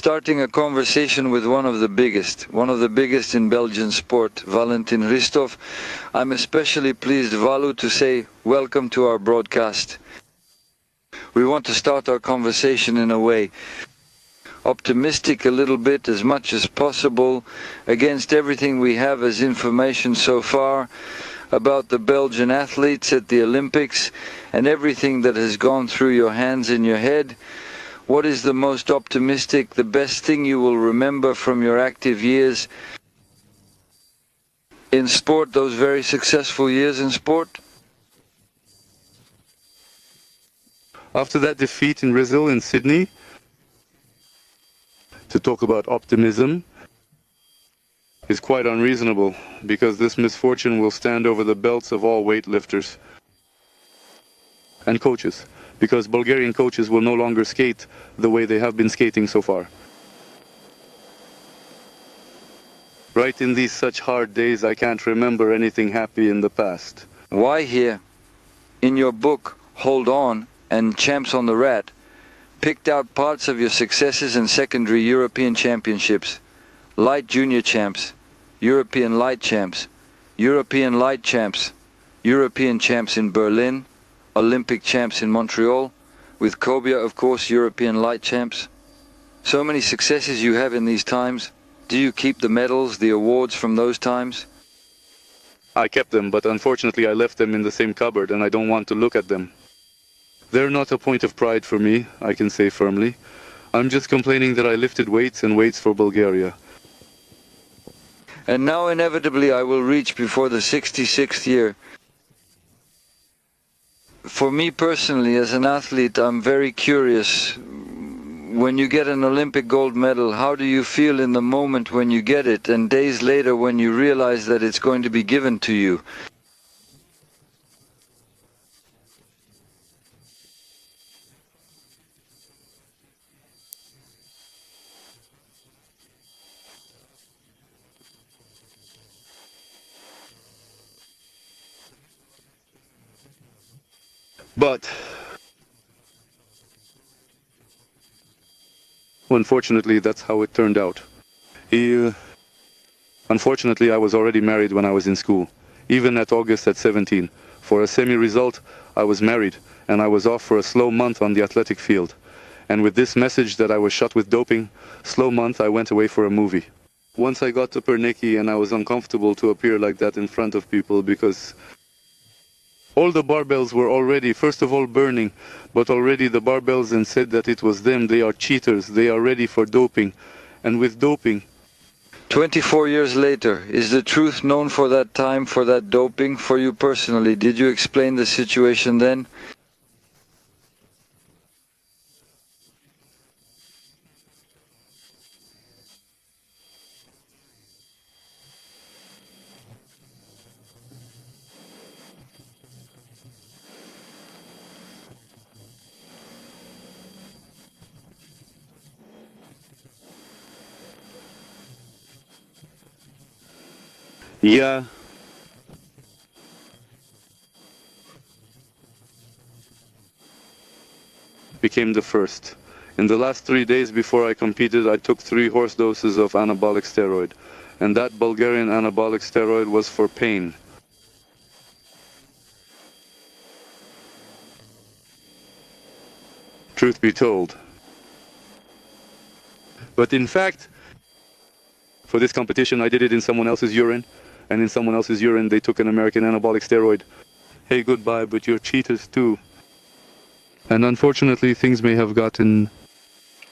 starting a conversation with one of the biggest in Belgian sport, Valentin Hristov. I'm especially pleased, Valu, to say welcome to our broadcast. We want to start our conversation in a way optimistic a little bit, as much as possible, against everything we have as information so far about the Belgian athletes at the Olympics and everything that has gone through your hands and your head. What is the most optimistic, the best thing you will remember from your active years in sport, those very successful years in sport? After that defeat in Brazil, in Sydney, to talk about optimism is quite unreasonable, because this misfortune will stand over the belts of all weightlifters and coaches, because Bulgarian coaches will no longer skate the way they have been skating so far. Right in these such hard days, I can't remember anything happy in the past. Why here, in your book, Hold On and Champs on the Rat, picked out parts of your successes in secondary European championships, light junior champs, European light champs, European light champs, European champs in Berlin, Olympic champs in Montreal, with Kobia, of course, European light champs. So many successes you have in these times. Do you keep the medals, the awards from those times? I kept them, but unfortunately I left them in the same cupboard and I don't want to look at them. They're not a point of pride for me, I can say firmly. I'm just complaining that I lifted weights and weights for Bulgaria. And now inevitably I will reach before the 66th year. For me personally, as an athlete, I'm very curious. When you get an Olympic gold medal, how do you feel in the moment when you get it, and days later when you realize that it's going to be given to you? But unfortunately, that's how it turned out. Unfortunately, I was already married when I was in school, even at August at 17. For a semi-result, I was married, and I was off for a slow month on the athletic field. And with this message that I was shot with doping, slow month, I went away for a movie. Once I got to Perniki, and I was uncomfortable to appear like that in front of people, because all the barbells were already, first of all, burning, but already the barbells and said that it was them, they are cheaters, they are ready for doping. And with doping... 24 years later, is the truth known for that time, for that doping, for you personally? Did you explain the situation then? Yeah. Became the first. In the last 3 days before I competed, I took 3 horse doses of anabolic steroid. And that Bulgarian anabolic steroid was for pain. Truth be told. But in fact, for this competition, I did it in someone else's urine. And in someone else's urine, they took an American anabolic steroid. Hey, goodbye, but you're cheaters too. And unfortunately, things may have gotten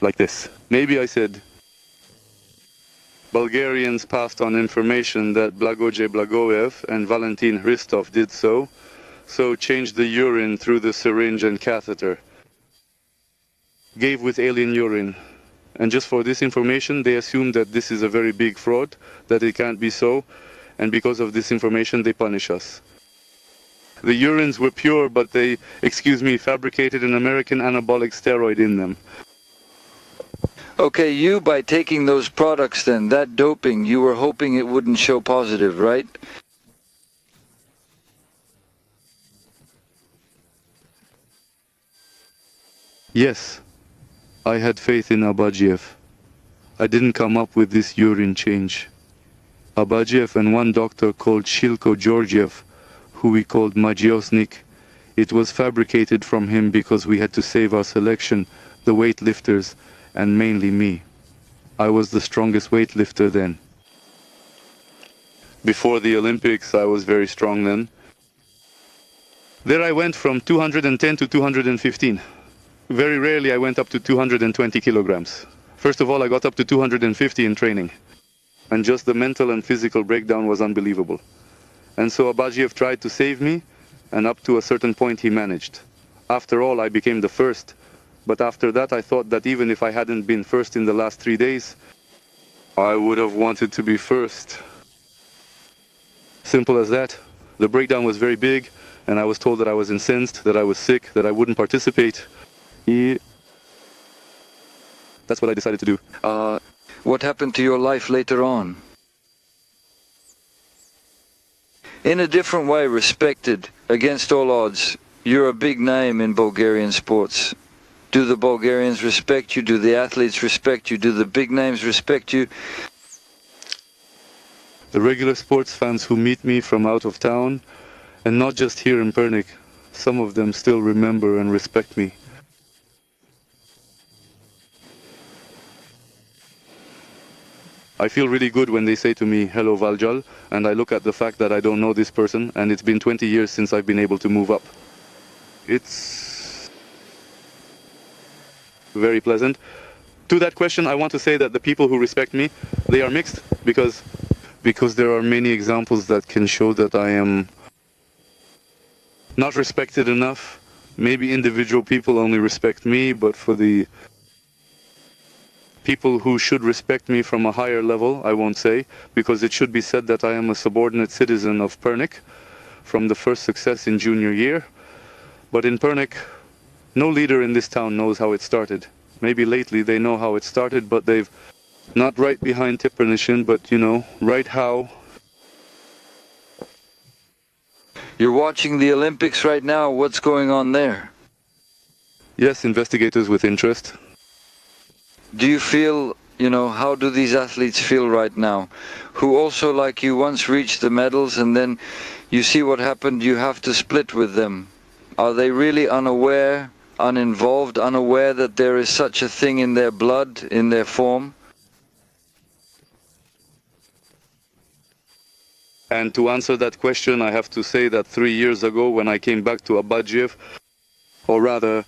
like this. Maybe I said, Bulgarians passed on information that Blagoje Blagoev and Valentin Hristov did so changed the urine through the syringe and catheter. Gave with alien urine. And just for this information, they assume that this is a very big fraud, that it can't be so, and because of this information, they punish us. The urines were pure, but they, fabricated an American anabolic steroid in them. Okay, you, by taking those products then, that doping, you were hoping it wouldn't show positive, right? Yes, I had faith in Abadjiev. I didn't come up with this urine change. Abadjiev and one doctor called Shilko Georgiev, who we called Magiosnik, it was fabricated from him because we had to save our selection, the weightlifters, and mainly me. I was the strongest weightlifter then. Before the Olympics, I was very strong then. There I went from 210 to 215. Very rarely I went up to 220 kilograms. First of all, I got up to 250 in training. And just the mental and physical breakdown was unbelievable. And so Abadjiev tried to save me, and up to a certain point he managed. After all, I became the first. But after that, I thought that even if I hadn't been first in the last 3 days, I would have wanted to be first. Simple as that. The breakdown was very big, and I was told that I was incensed, that I was sick, that I wouldn't participate. That's what I decided to do. What happened to your life later on? In a different way, respected, against all odds, you're a big name in Bulgarian sports. Do the Bulgarians respect you? Do the athletes respect you? Do the big names respect you? The regular sports fans who meet me from out of town, and not just here in Pernik, some of them still remember and respect me. I feel really good when they say to me, "Hello Valjal," and I look at the fact that I don't know this person, and it's been 20 years since I've been able to move up. It's very pleasant. To that question, I want to say that the people who respect me, they are mixed, because there are many examples that can show that I am not respected enough. Maybe individual people only respect me, but for the people who should respect me from a higher level, I won't say, because it should be said that I am a subordinate citizen of Pernik from the first success in junior year. But in Pernik, no leader in this town knows how it started. Maybe lately they know how it started, but they've not right behind Tipernishin, but you know, right how. You're watching the Olympics right now. What's going on there? Yes, investigators with interest. Do you feel, how do these athletes feel right now? Who also, like you, once reached the medals and then you see what happened, you have to split with them. Are they really unaware, uninvolved, unaware that there is such a thing in their blood, in their form? And to answer that question, I have to say that 3 years ago when I came back to Abadjiev, or rather,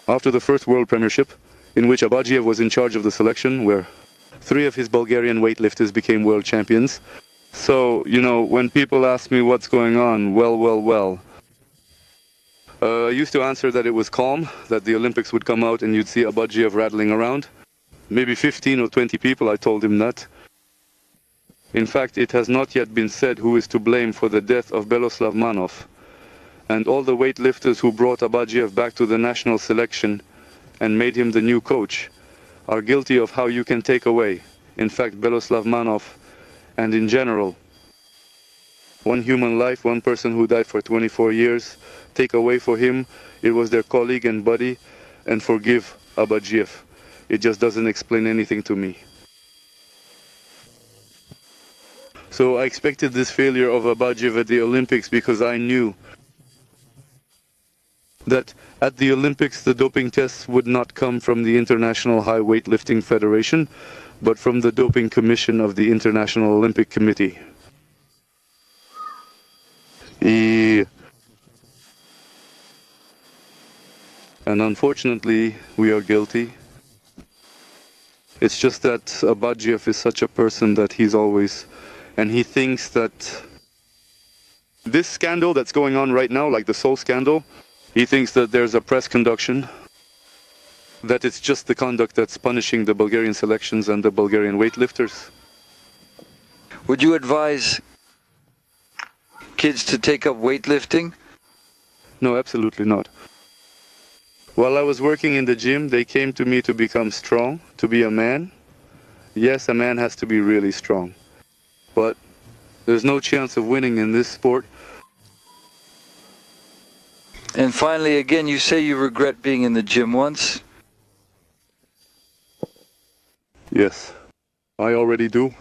after the first World Premiership, in which Abadjiev was in charge of the selection, where 3 of his Bulgarian weightlifters became world champions. So, when people ask me what's going on, well, I used to answer that it was calm, that the Olympics would come out and you'd see Abadjiev rattling around. Maybe 15 or 20 people, I told him that. In fact, it has not yet been said who is to blame for the death of Beloslav Manov. And all the weightlifters who brought Abadjiev back to the national selection and made him the new coach are guilty of how you can take away, in fact, Beloslav Manov, and in general, one human life, one person who died for 24 years, take away for him, it was their colleague and buddy, and forgive Abadjiev. It just doesn't explain anything to me. So I expected this failure of Abadjiev at the Olympics because I knew that at the Olympics the doping tests would not come from the International High Weightlifting Federation, but from the Doping Commission of the International Olympic Committee. And unfortunately, we are guilty. It's just that Abadjiev is such a person that he's always, and he thinks that this scandal that's going on right now, like the Seoul scandal, he thinks that there's a press conduction, that it's just the conduct that's punishing the Bulgarian selections and the Bulgarian weightlifters. Would you advise kids to take up weightlifting? No, absolutely not. While I was working in the gym, they came to me to become strong, to be a man. Yes, a man has to be really strong. But there's no chance of winning in this sport. And finally, again, you say you regret being in the gym once? Yes, I already do,